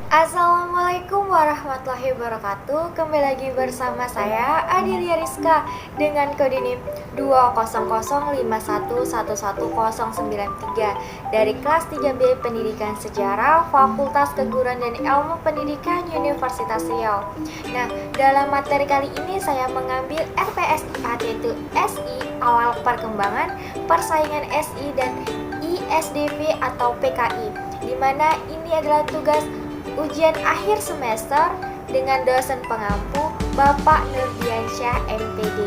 Assalamualaikum warahmatullahi wabarakatuh. Kembali lagi bersama saya Adilia Rizka dengan kode NIM 20051111093 dari kelas 3B Pendidikan Sejarah Fakultas Keguruan dan Ilmu Pendidikan Universitas Riau. Nah, dalam materi kali ini saya mengambil RPSIA, yaitu SI awal perkembangan, persaingan SI dan ISDP atau PKI, di mana ini adalah tugas ujian akhir semester dengan dosen pengampu Bapak Nurdiansyah MPD.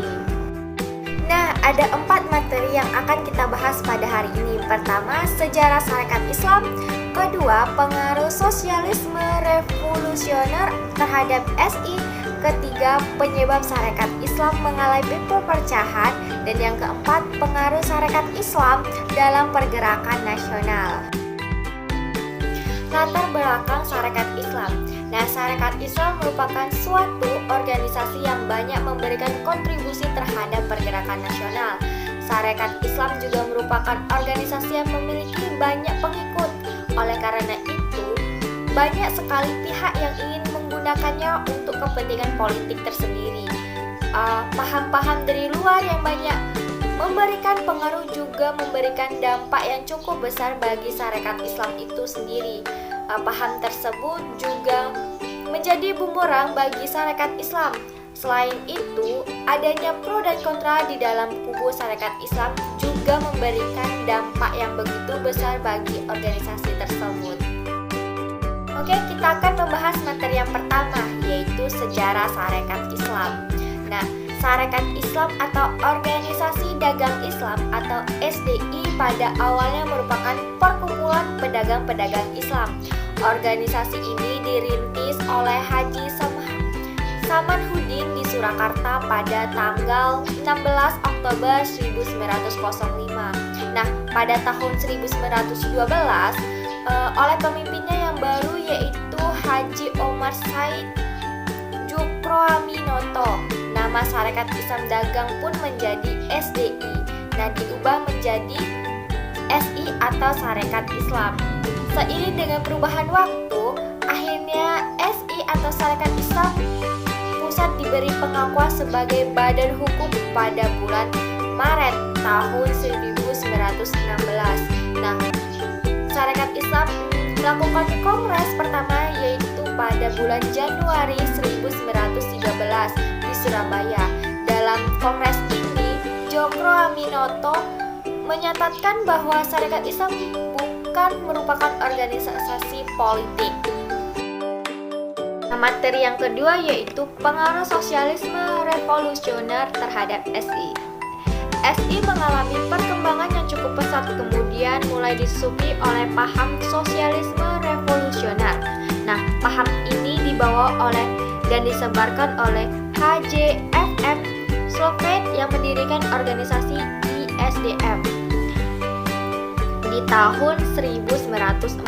Nah, ada 4 materi yang akan kita bahas pada hari ini. Pertama, sejarah syarikat Islam. Kedua, pengaruh sosialisme revolusioner terhadap SI. Ketiga, penyebab syarikat Islam mengalami perpecahan. Dan yang keempat, pengaruh syarikat Islam dalam pergerakan nasional. Latar belakang Syarikat Islam. Nah, Syarikat Islam merupakan suatu organisasi yang banyak memberikan kontribusi terhadap pergerakan nasional. Syarikat Islam juga merupakan organisasi yang memiliki banyak pengikut. Oleh karena itu, banyak sekali pihak yang ingin menggunakannya untuk kepentingan politik tersendiri. Paham-paham dari luar yang banyak memberikan pengaruh juga memberikan dampak yang cukup besar bagi Syarikat Islam itu sendiri. Paham tersebut juga menjadi bumerang bagi Syarikat Islam. Selain itu, adanya pro dan kontra di dalam kubu Syarikat Islam juga memberikan dampak yang begitu besar bagi organisasi tersebut. Oke, kita akan membahas materi yang pertama, yaitu sejarah Syarikat Islam. Nah, Syarikat Islam atau Organisasi Dagang Islam atau SDI pada awalnya merupakan perkumpulan pedagang-pedagang Islam. Organisasi ini dirintis oleh Haji Samanhudin di Surakarta pada tanggal 16 Oktober 1905. Nah, pada tahun 1912 oleh pemimpinnya yang baru yaitu Haji Omar Said Djokroaminoto, nama Syarikat Islam Dagang pun menjadi SDI. Nah, diubah menjadi SI atau Syarikat Islam. Seiring dengan perubahan waktu, akhirnya SI atau Syarikat Islam Pusat diberi pengakuan sebagai badan hukum pada bulan Maret tahun 1916. Nah, Syarikat Islam melakukan kongres pertama yaitu pada bulan Januari 1913 di Surabaya. Dalam kongres ini, Djokroaminoto menyatakan bahwa Syarikat Islam bukan merupakan organisasi politik. Nah, materi yang kedua yaitu pengaruh sosialisme revolusioner terhadap SI. SI mengalami perkembangan yang cukup pesat, kemudian mulai disusupi oleh paham sosialisme revolusioner. Nah, paham ini dibawa oleh dan disebarkan oleh HJFM Slovak yang mendirikan organisasi ISDM di tahun 1914.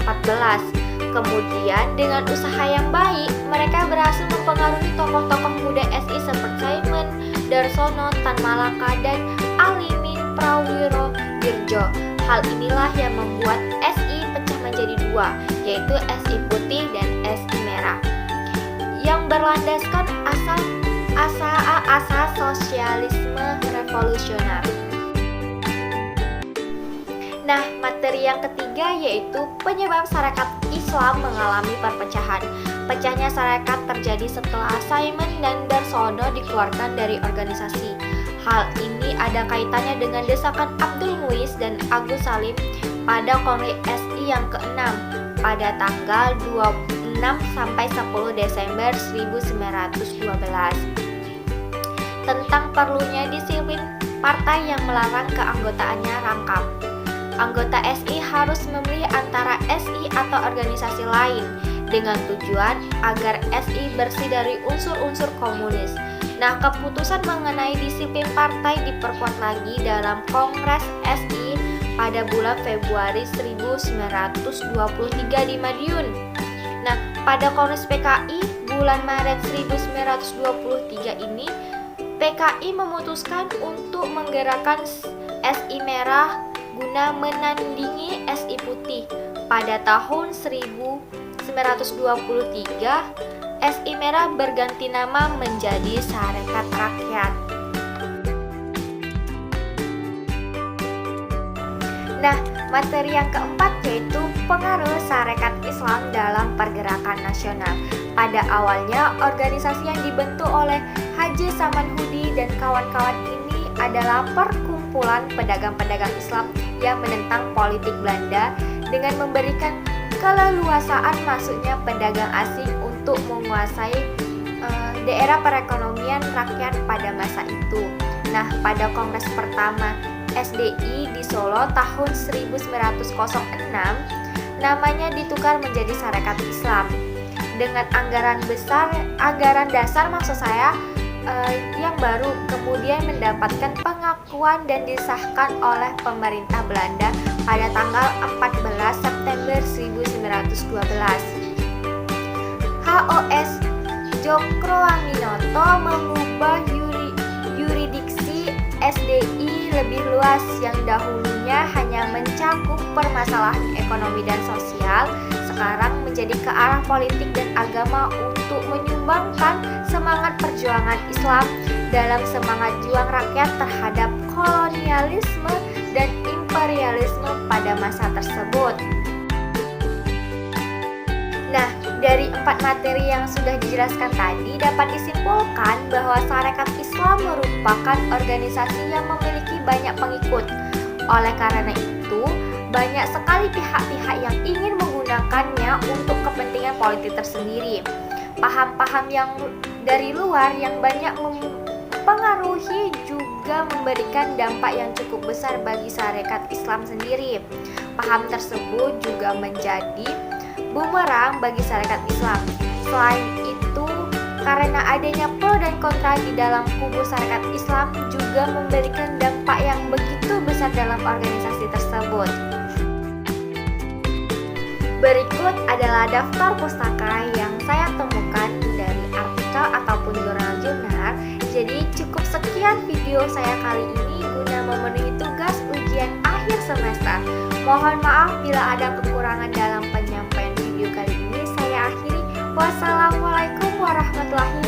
Kemudian dengan usaha yang baik, mereka berhasil mempengaruhi tokoh-tokoh muda SI seperti Simon Darsono, Tan Malaka, dan Alimin Prawiro Dirjo. Hal inilah yang membuat SI pecah menjadi dua, yaitu SI putih dan SI merah, yang berlandaskan asas sosialisme revolusioner. Nah, materi yang ketiga yaitu penyebab Syarikat Islam mengalami perpecahan. Pecahnya Syarikat terjadi setelah Simon dan Darsono dikeluarkan dari organisasi. Hal ini ada kaitannya dengan desakan Abdul Muiz dan Agus Salim pada Kongres SI yang ke-6 pada tanggal 26 sampai 10 Desember 1912 tentang perlunya disiplin partai yang melarang keanggotaannya rangkap. Anggota SI harus memilih antara SI atau organisasi lain dengan tujuan agar SI bersih dari unsur-unsur komunis. Nah, keputusan mengenai disiplin partai diperkuat lagi dalam Kongres SI pada bulan Februari 1923 di Madiun. Nah, pada Kongres PKI bulan Maret 1923 ini, PKI memutuskan untuk menggerakkan SI merah guna menandingi SI putih pada tahun SI Merah berganti nama menjadi Sarekat Rakyat. Nah, materi yang keempat yaitu pengaruh Sarekat Islam dalam pergerakan nasional. Pada awalnya, organisasi yang dibentuk oleh Haji Saman Hudi dan kawan-kawan ini adalah perkumpulan pedagang-pedagang Islam yang menentang politik Belanda dengan memberikan keleluasaan masuknya pedagang asing untuk menguasai daerah perekonomian rakyat pada masa itu. Nah, pada kongres pertama SDI di Solo tahun 1906, namanya ditukar menjadi Sarekat Islam. Dengan anggaran dasar maksud saya yang baru kemudian mendapatkan pengakuan dan disahkan oleh pemerintah Belanda pada tanggal 14 September 1912. HOS Djokroaminoto mengubah yurisdiksi SDI lebih luas yang dahulunya hanya mencakup permasalahan ekonomi dan sosial, sekarang menjadi ke arah politik dan agama untuk menyumbangkan semangat perjuangan Islam dalam semangat juang rakyat terhadap kolonialisme dan imperialisme pada masa tersebut. Nah, dari 4 materi yang sudah dijelaskan tadi dapat disimpulkan bahwa Sarekat Islam merupakan organisasi yang memiliki banyak pengikut. Oleh karena itu, banyak sekali pihak-pihak yang ingin menggunakannya untuk kepentingan politik tersendiri. Paham-paham yang dari luar yang banyak mempengaruhi juga memberikan dampak yang cukup besar bagi Sarekat Islam sendiri. Paham tersebut juga menjadi bumerang bagi Sarekat Islam. Selain itu, karena adanya pro dan kontra di dalam kubu Sarekat Islam juga memberikan dampak yang begitu besar dalam organisasi tersebut. Berikut adalah daftar pustaka yang saya temukan dari artikel ataupun jurnal-jurnal. Jadi cukup sekian video saya kali ini guna memenuhi tugas ujian akhir semester. Mohon maaf bila ada kekurangan dalam penyampaian video kali ini. Saya akhiri. Wassalamualaikum warahmatullahi